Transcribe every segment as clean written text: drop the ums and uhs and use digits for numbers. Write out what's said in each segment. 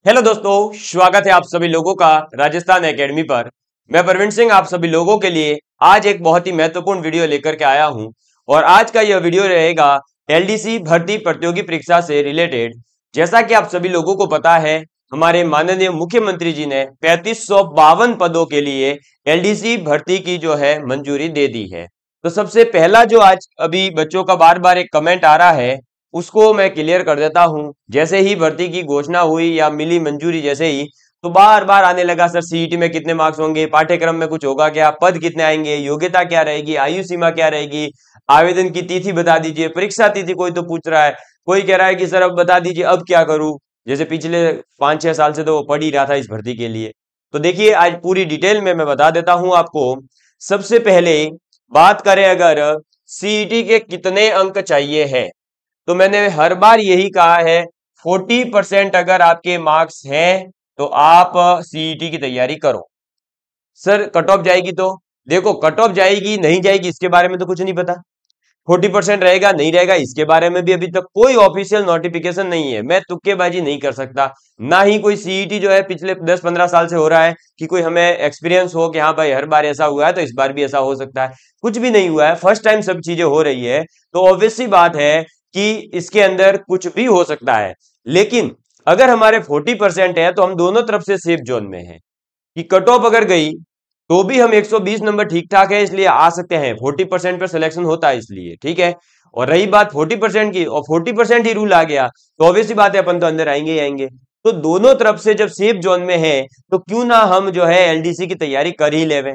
Hello दोस्तों, स्वागत है आप सभी लोगों का राजस्थान एकेडमी पर। मैं प्रवीण सिंह आप सभी लोगों के लिए आज एक बहुत ही महत्वपूर्ण वीडियो लेकर के आया हूं और आज का यह वीडियो रहेगा एलडीसी भर्ती प्रतियोगी परीक्षा से रिलेटेड। जैसा कि आप सभी लोगों को पता है, हमारे माननीय मुख्यमंत्री जी ने 3552 पदों के लिए एलडीसी भर्ती की जो है मंजूरी दे दी है। तो सबसे पहला जो आज अभी बच्चों का बार बार एक कमेंट आ रहा है उसको मैं क्लियर कर देता हूं। जैसे ही भर्ती की घोषणा हुई या मिली मंजूरी जैसे ही, तो बार बार आने लगा सर सीईटी में कितने मार्क्स होंगे, पाठ्यक्रम में कुछ होगा क्या, पद कितने आएंगे, योग्यता क्या रहेगी, आयु सीमा क्या रहेगी, आवेदन की तिथि बता दीजिए, परीक्षा तिथि कोई तो पूछ रहा है, कोई कह रहा है कि सर अब बता दीजिए अब क्या करूं। जैसे पिछले 5-6 साल से तो वो पढ़ ही रहा था इस भर्ती के लिए। तो देखिए आज पूरी डिटेल में मैं बता देता हूं आपको। सबसे पहले बात करें अगर सीईटी के कितने अंक चाहिए है, तो मैंने हर बार यही कहा है 40% अगर आपके मार्क्स हैं तो आप सीईटी की तैयारी करो। सर कट ऑफ जाएगी तो देखो, कट ऑफ जाएगी नहीं जाएगी इसके बारे में तो कुछ नहीं पता, 40% रहेगा नहीं रहेगा इसके बारे में भी अभी तक कोई ऑफिशियल नोटिफिकेशन नहीं है। मैं तुक्केबाजी नहीं कर सकता, ना ही कोई सीईटी जो है पिछले 10-15 साल से हो रहा है कि कोई हमें एक्सपीरियंस हो कि हाँ भाई हर बार ऐसा हुआ है तो इस बार भी ऐसा हो सकता है। कुछ भी नहीं हुआ है, फर्स्ट टाइम सब चीजें हो रही है, तो ऑब्वियस सी बात है कि इसके अंदर कुछ भी हो सकता है। लेकिन अगर हमारे 40% है तो हम दोनों तरफ से सेफ जोन में है कि कट ऑफ अगर गई तो भी हम 120 नंबर ठीक ठाक है इसलिए आ सकते हैं। 40% पर सिलेक्शन होता है इसलिए ठीक है। और रही बात 40% की, और 40% ही रूल आ गया तो ऑब्वियसली बात है अपन तो अंदर आएंगे ही आएंगे। तो दोनों तरफ से जब सेफ जोन में है तो क्यों ना हम जो है एलडीसी की तैयारी कर ही लेवे।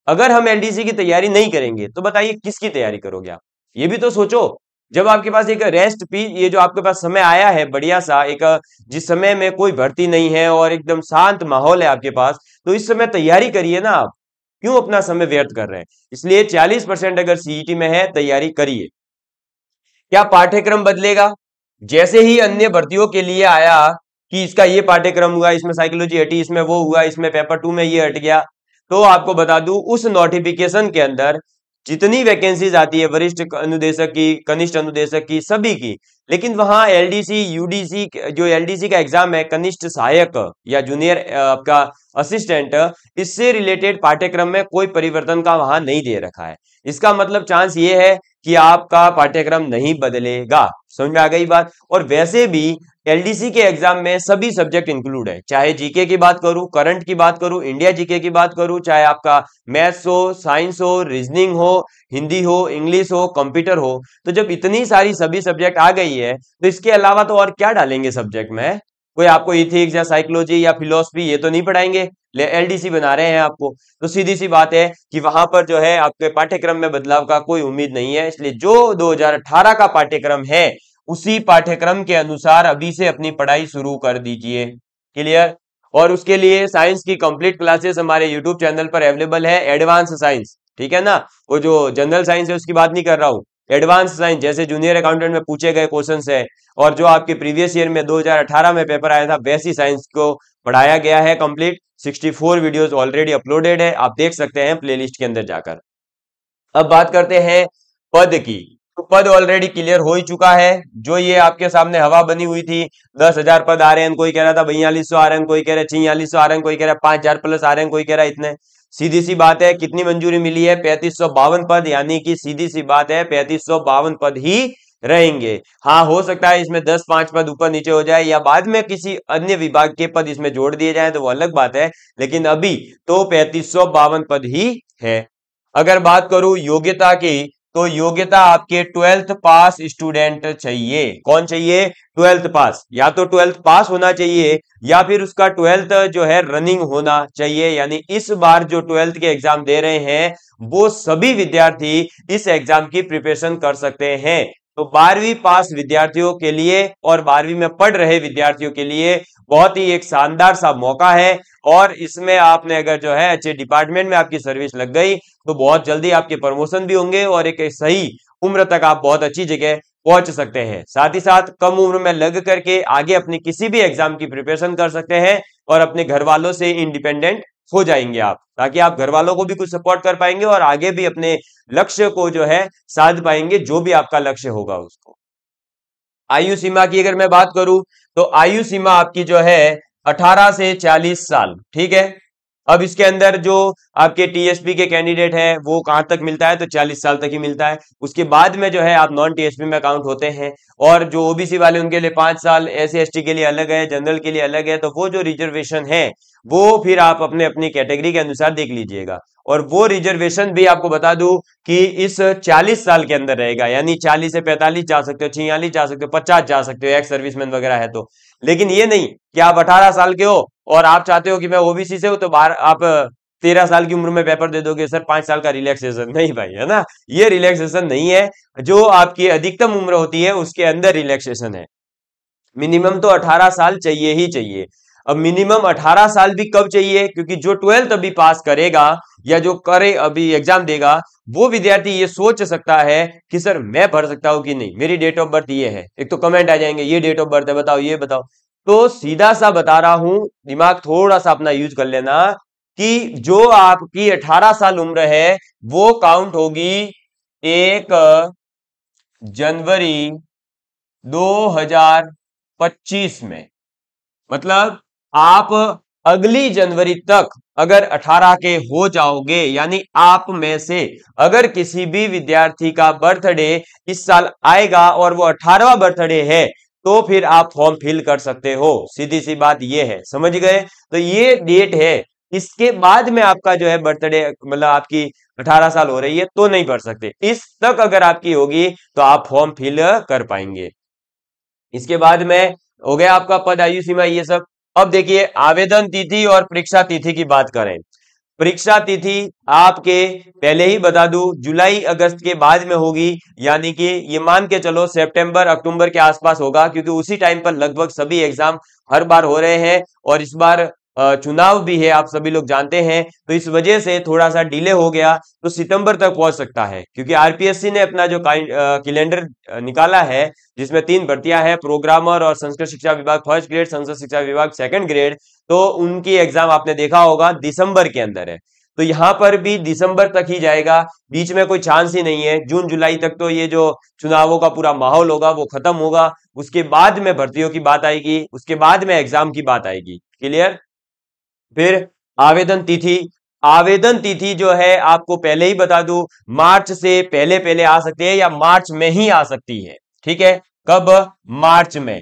अगर हम एलडीसी की तैयारी नहीं करेंगे तो बताइए किसकी तैयारी करोगे आप, ये भी तो सोचो। जब आपके पास एक रेस्ट पी, ये जो आपके पास समय आया है बढ़िया सा एक, जिस समय में कोई भर्ती नहीं है और एकदम शांत माहौल है आपके पास, तो इस समय तैयारी करिए ना आप, क्यों अपना समय व्यर्थ कर रहे हैं। इसलिए 40% अगर सीईटी में है तैयारी करिए। क्या पाठ्यक्रम बदलेगा? जैसे ही अन्य भर्तियों के लिए आया कि इसका ये पाठ्यक्रम हुआ, इसमें साइकोलॉजी हटी, इसमें वो हुआ, इसमें पेपर 2 में ये हट गया, तो आपको बता दूं उस नोटिफिकेशन के अंदर जितनी वैकेंसीज आती है वरिष्ठ अनुदेशक की, कनिष्ठ अनुदेशक की, सभी की, लेकिन वहां एलडीसी यूडीसी जो एलडीसी का एग्जाम है कनिष्ठ सहायक या जूनियर आपका असिस्टेंट, इससे रिलेटेड पाठ्यक्रम में कोई परिवर्तन का वहां नहीं दे रखा है। इसका मतलब चांस ये है कि आपका पाठ्यक्रम नहीं बदलेगा। समझ में आ गई बात। और वैसे भी एलडीसी के एग्जाम में सभी सब्जेक्ट इंक्लूड है, चाहे जीके की बात करूं, करंट की बात करूं, इंडिया जीके की बात करूं, चाहे आपका मैथ्स हो, साइंस हो, रीजनिंग हो, हिंदी हो, इंग्लिश हो, कंप्यूटर हो। तो जब इतनी सारी सभी सब्जेक्ट आ गई है तो इसके अलावा तो और क्या डालेंगे सब्जेक्ट में। कोई आपको इथिक्स या साइकोलॉजी या फिलोसफी ये तो नहीं पढ़ाएंगे, एलडीसी बना रहे हैं आपको। तो सीधी सी बात है कि वहां पर जो है आपके पाठ्यक्रम में बदलाव का कोई उम्मीद नहीं है। इसलिए जो 2018 का पाठ्यक्रम है उसी पाठ्यक्रम के अनुसार अभी से अपनी पढ़ाई शुरू कर दीजिए। क्लियर। और उसके लिए साइंस की कंप्लीट क्लासेस हमारे यूट्यूब चैनल पर अवेलेबल है, एडवांस साइंस, ठीक है ना। वो जो जनरल साइंस है उसकी बात नहीं कर रहा हूं, एडवांस साइंस जैसे जूनियर अकाउंटेंट में पूछे गए क्वेश्चंस है और जो आपके प्रीवियस ईयर में 2018 में पेपर आया था वैसी साइंस को पढ़ाया गया है कंप्लीट। 64 वीडियोस ऑलरेडी अपलोडेड है, आप देख सकते हैं प्लेलिस्ट के अंदर जाकर। अब बात करते हैं पद की। तो पद ऑलरेडी क्लियर हो ही चुका है, जो ये आपके सामने हवा बनी हुई थी 10,000 पद आ रहे हैं, कोई कह रहा था 4200 आ रहे हैं, कोई कह रहा है 4600 आ रहे हैं, कोई कह रहा है 5000 प्लस आ रहे हैं, कोई कह रहा है इतने। सीधी सी बात है कितनी मंजूरी मिली है, 3552 पद, यानी कि सीधी सी बात है 3552 पद ही रहेंगे। हाँ हो सकता है इसमें 10-5 पद ऊपर नीचे हो जाए या बाद में किसी अन्य विभाग के पद इसमें जोड़ दिए जाए तो वो अलग बात है, लेकिन अभी तो 3552 पद ही है। अगर बात करूं योग्यता की, तो योग्यता आपके 12th पास स्टूडेंट चाहिए। कौन चाहिए? 12th पास। या तो 12th पास होना चाहिए या फिर उसका 12th जो है रनिंग होना चाहिए, यानी इस बार जो 12th के एग्जाम दे रहे हैं वो सभी विद्यार्थी इस एग्जाम की प्रिपरेशन कर सकते हैं। तो 12वीं पास विद्यार्थियों के लिए और 12वीं में पढ़ रहे विद्यार्थियों के लिए बहुत ही एक शानदार सा मौका है। और इसमें आपने अगर जो है अच्छे डिपार्टमेंट में आपकी सर्विस लग गई तो बहुत जल्दी आपके प्रमोशन भी होंगे और एक सही उम्र तक आप बहुत अच्छी जगह पहुंच सकते हैं। साथ ही साथ कम उम्र में लग करके आगे अपनी किसी भी एग्जाम की प्रिपरेशन कर सकते हैं और अपने घर वालों से इंडिपेंडेंट हो जाएंगे आप, ताकि आप घर वालों को भी कुछ सपोर्ट कर पाएंगे और आगे भी अपने लक्ष्य को जो है साध पाएंगे, जो भी आपका लक्ष्य होगा उसको। आयु सीमा की अगर मैं बात करूं तो आयु सीमा आपकी जो है 18 से 40 साल, ठीक है। अब इसके अंदर जो आपके टीएसपी के कैंडिडेट है वो कहां तक मिलता है, तो 40 साल तक ही मिलता है। उसके बाद में जो है आप नॉन टीएसपी में काउंट होते हैं। और जो ओबीसी वाले उनके लिए 5 साल, एससी एसटी के लिए अलग है, जनरल के लिए अलग है। तो वो जो रिजर्वेशन है वो फिर आप अपने अपनी कैटेगरी के अनुसार देख लीजिएगा। और वो रिजर्वेशन भी आपको बता दूं कि इस 40 साल के अंदर रहेगा, यानी 40 से 45 जा सकते हो, 46 जा सकते हो, 50 जा सकते हो, एक्स सर्विसमैन वगैरह है तो। लेकिन ये नहीं कि आप 18 साल के हो और आप चाहते हो कि मैं ओबीसी से हूं तो बाहर आप 13 साल की उम्र में पेपर दे दोगे, सर 5 साल का रिलैक्सेशन नहीं भाई, है ना। ये रिलैक्सेशन नहीं है, जो आपकी अधिकतम उम्र होती है उसके अंदर रिलैक्सेशन है। मिनिमम तो 18 साल चाहिए ही चाहिए। अब मिनिमम 18 साल भी कब चाहिए, क्योंकि जो 12th अभी पास करेगा या जो करे अभी एग्जाम देगा, वो विद्यार्थी ये सोच सकता है कि सर मैं भर सकता हूं कि नहीं, मेरी डेट ऑफ बर्थ ये है। एक तो कमेंट आ जाएंगे ये डेट ऑफ बर्थ है, बताओ ये बताओ। तो सीधा सा बता रहा हूं, दिमाग थोड़ा सा अपना यूज कर लेना, कि जो आपकी 18 साल उम्र है वो काउंट होगी 1 जनवरी 2025 में। मतलब आप अगली जनवरी तक अगर 18 के हो जाओगे, यानी आप में से अगर किसी भी विद्यार्थी का बर्थडे इस साल आएगा और वो 18वां बर्थडे है, तो फिर आप फॉर्म फिल कर सकते हो। सीधी सी बात ये है, समझ गए। तो ये डेट है, इसके बाद में आपका जो है बर्थडे, मतलब आपकी 18 साल हो रही है तो नहीं भर सकते। इस तक अगर आपकी होगी तो आप फॉर्म फिल कर पाएंगे। इसके बाद में हो गया आपका पद, आयु सीमा, ये सब। अब देखिए आवेदन तिथि और परीक्षा तिथि की बात करें। परीक्षा तिथि आपके पहले ही बता दूं जुलाई अगस्त के बाद में होगी, यानी कि ये मान के चलो सितंबर अक्टूबर के आसपास होगा, क्योंकि उसी टाइम पर लगभग सभी एग्जाम हर बार हो रहे हैं। और इस बार चुनाव भी है, आप सभी लोग जानते हैं, तो इस वजह से थोड़ा सा डिले हो गया। तो सितंबर तक पहुंच सकता है, क्योंकि आरपीएससी ने अपना जो कैलेंडर निकाला है, जिसमें 3 भर्तियां हैं, प्रोग्रामर और संस्कृत शिक्षा विभाग फर्स्ट ग्रेड, संस्कृत शिक्षा विभाग सेकंड ग्रेड। तो उनकी एग्जाम आपने देखा होगा दिसंबर के अंदर है। तो यहां पर भी दिसंबर तक ही जाएगा, बीच में कोई चांस ही नहीं है। जून जुलाई तक तो ये जो चुनावों का पूरा माहौल होगा वो खत्म होगा, उसके बाद में भर्तियों की बात आएगी, उसके बाद में एग्जाम की बात आएगी। क्लियर। फिर आवेदन तिथि, आवेदन तिथि जो है आपको पहले ही बता दूं, मार्च से पहले पहले आ सकती है या मार्च में ही आ सकती है। ठीक है, कब, मार्च में,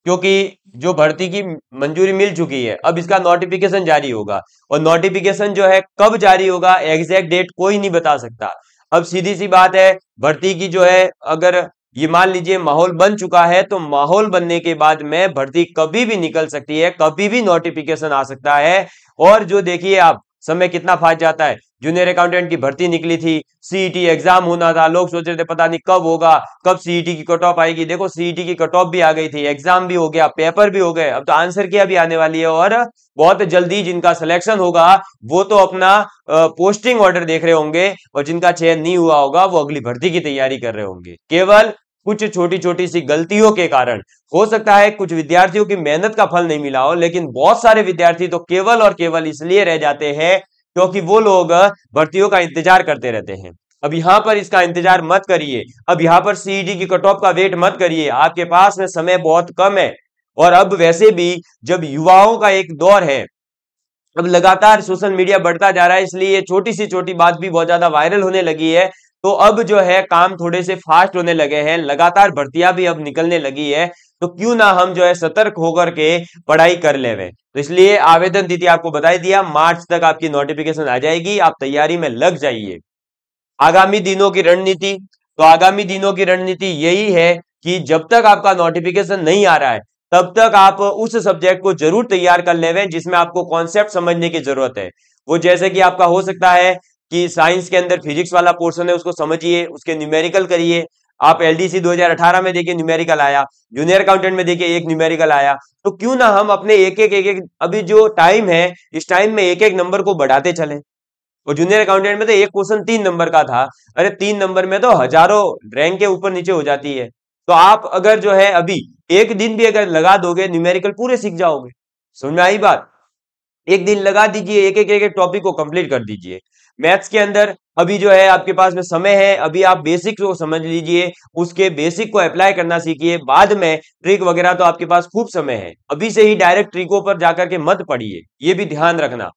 क्योंकि जो भर्ती की मंजूरी मिल चुकी है, अब इसका नोटिफिकेशन जारी होगा। और नोटिफिकेशन जो है कब जारी होगा, एग्जैक्ट डेट कोई नहीं बता सकता। अब सीधी सी बात है, भर्ती की जो है, अगर ये मान लीजिए माहौल बन चुका है, तो माहौल बनने के बाद में भर्ती कभी भी निकल सकती है, कभी भी नोटिफिकेशन आ सकता है। और जो देखिए आप समय कितना फास्ट जाता है। जूनियर अकाउंटेंट की भर्ती निकली थी, सीईटी एग्जाम होना था, लोग सोच रहे थे पता नहीं कब होगा, कब सीईटी की कट ऑफ आएगी। देखो सीईटी की कट ऑफ भी आ गई थी, एग्जाम भी हो गया, पेपर भी हो गए, अब तो आंसर किया भी आने वाली है। और बहुत जल्दी जिनका सिलेक्शन होगा वो तो अपना पोस्टिंग ऑर्डर देख रहे होंगे, और जिनका चयन नहीं हुआ होगा वो अगली भर्ती की तैयारी कर रहे होंगे। केवल कुछ छोटी छोटी सी गलतियों के कारण हो सकता है कुछ विद्यार्थियों की मेहनत का फल नहीं मिला हो, लेकिन बहुत सारे विद्यार्थी तो केवल और केवल इसलिए रह जाते हैं क्योंकि वो लोग भर्तियों का इंतजार करते रहते हैं। अब यहां पर इसका इंतजार मत करिए, अब यहां पर सीईटी की कट ऑफ का वेट मत करिए, आपके पास में समय बहुत कम है। और अब वैसे भी जब युवाओं का एक दौर है, अब लगातार सोशल मीडिया बढ़ता जा रहा है, इसलिए छोटी सी छोटी बात भी बहुत ज्यादा वायरल होने लगी है। तो अब जो है काम थोड़े से फास्ट होने लगे हैं, लगातार भर्तियां भी अब निकलने लगी है। तो क्यों ना हम जो है सतर्क होकर के पढ़ाई कर ले। तो इसलिए आवेदन तिथि आपको बता दिया, मार्च तक आपकी नोटिफिकेशन आ जाएगी, आप तैयारी में लग जाइए। आगामी दिनों की रणनीति, तो आगामी दिनों की रणनीति यही है कि जब तक आपका नोटिफिकेशन नहीं आ रहा है तब तक आप उस सब्जेक्ट को जरूर तैयार कर लेवें जिसमें आपको कॉन्सेप्ट समझने की जरूरत है। वो जैसे कि आपका हो सकता है कि साइंस के अंदर फिजिक्स वाला पोर्शन है, उसको समझिए, उसके न्यूमेरिकल करिए। आप एलडीसी 2018 में देखिए न्यूमेरिकल आया, जूनियर अकाउंटेंट में देखिए एक न्यूमेरिकल आया। तो क्यों ना हम अपने एक एक अभी जो टाइम है इस टाइम में एक एक नंबर को बढ़ाते चलें। और जूनियर अकाउंटेंट में तो एक क्वेश्चन 3 नंबर का था, अरे 3 नंबर में तो हजारों रैंक के ऊपर नीचे हो जाती है। तो आप अगर जो है अभी एक दिन भी अगर लगा दोगे न्यूमेरिकल पूरे सीख जाओगे। समझ में आई बात। एक दिन लगा दीजिए, एक एक टॉपिक को कंप्लीट कर दीजिए। मैथ्स के अंदर अभी जो है आपके पास में समय है, अभी आप बेसिक को समझ लीजिए, उसके बेसिक को अप्लाई करना सीखिए, बाद में ट्रिक वगैरह तो आपके पास खूब समय है, अभी से ही डायरेक्ट ट्रिकों पर जाकर के मत पढ़िए, ये भी ध्यान रखना।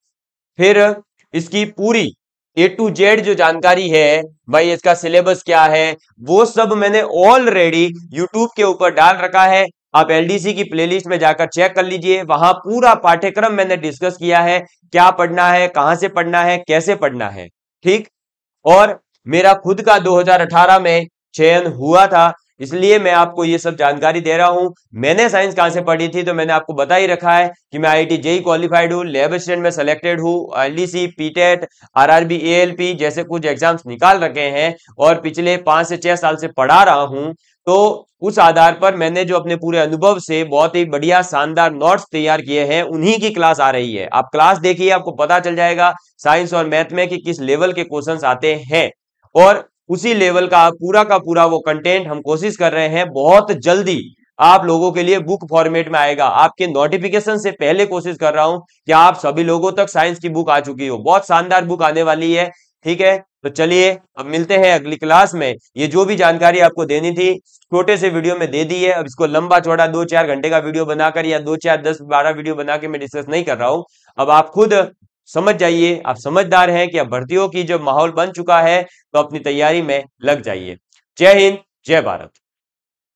फिर इसकी पूरी A to Z जो जानकारी है भाई, इसका सिलेबस क्या है, वो सब मैंने ऑलरेडी यूट्यूब के ऊपर डाल रखा है। आप LDC की प्लेलिस्ट में जाकर चेक कर लीजिए, वहां पूरा पाठ्यक्रम मैंने डिस्कस किया है, क्या पढ़ना है, कहां से पढ़ना है, कैसे पढ़ना है। ठीक। और मेरा खुद का 2018 में चयन हुआ था, इसलिए मैं आपको ये सब जानकारी दे रहा हूं। मैंने साइंस कहां से पढ़ी थी तो मैंने आपको बता ही रखा है कि मैं IIT JEE क्वालिफाइड हूं, लैब असिस्टेंट में सेलेक्टेड हूं, LDC, PTET, RRB, ALP जैसे कुछ एग्जाम्स निकाल रखे हैं और पिछले 5 से 6 साल से पढ़ा रहा हूं। तो उस आधार पर मैंने जो अपने पूरे अनुभव से बहुत ही बढ़िया शानदार नोट्स तैयार किए हैं, उन्हीं की क्लास आ रही है। आप क्लास देखिए, आपको पता चल जाएगा साइंस और मैथ में कि किस लेवल के क्वेश्चंस आते हैं, और उसी लेवल का पूरा वो कंटेंट हम कोशिश कर रहे हैं बहुत जल्दी आप लोगों के लिए बुक फॉर्मेट में आएगा। आपके नोटिफिकेशन से पहले कोशिश कर रहा हूं कि आप सभी लोगों तक साइंस की बुक आ चुकी हो, बहुत शानदार बुक आने वाली है। ठीक है, तो चलिए अब मिलते हैं अगली क्लास में। ये जो भी जानकारी आपको देनी थी छोटे से वीडियो में दे दी है, अब इसको लंबा चौड़ा 2-4 घंटे का वीडियो बनाकर या 2-4-10-12 वीडियो बना के मैं डिस्कस नहीं कर रहा हूं। अब आप खुद समझ जाइए, आप समझदार हैं कि अब भर्तियों की जो माहौल बन चुका है, तो अपनी तैयारी में लग जाइए। जय हिंद, जय भारत।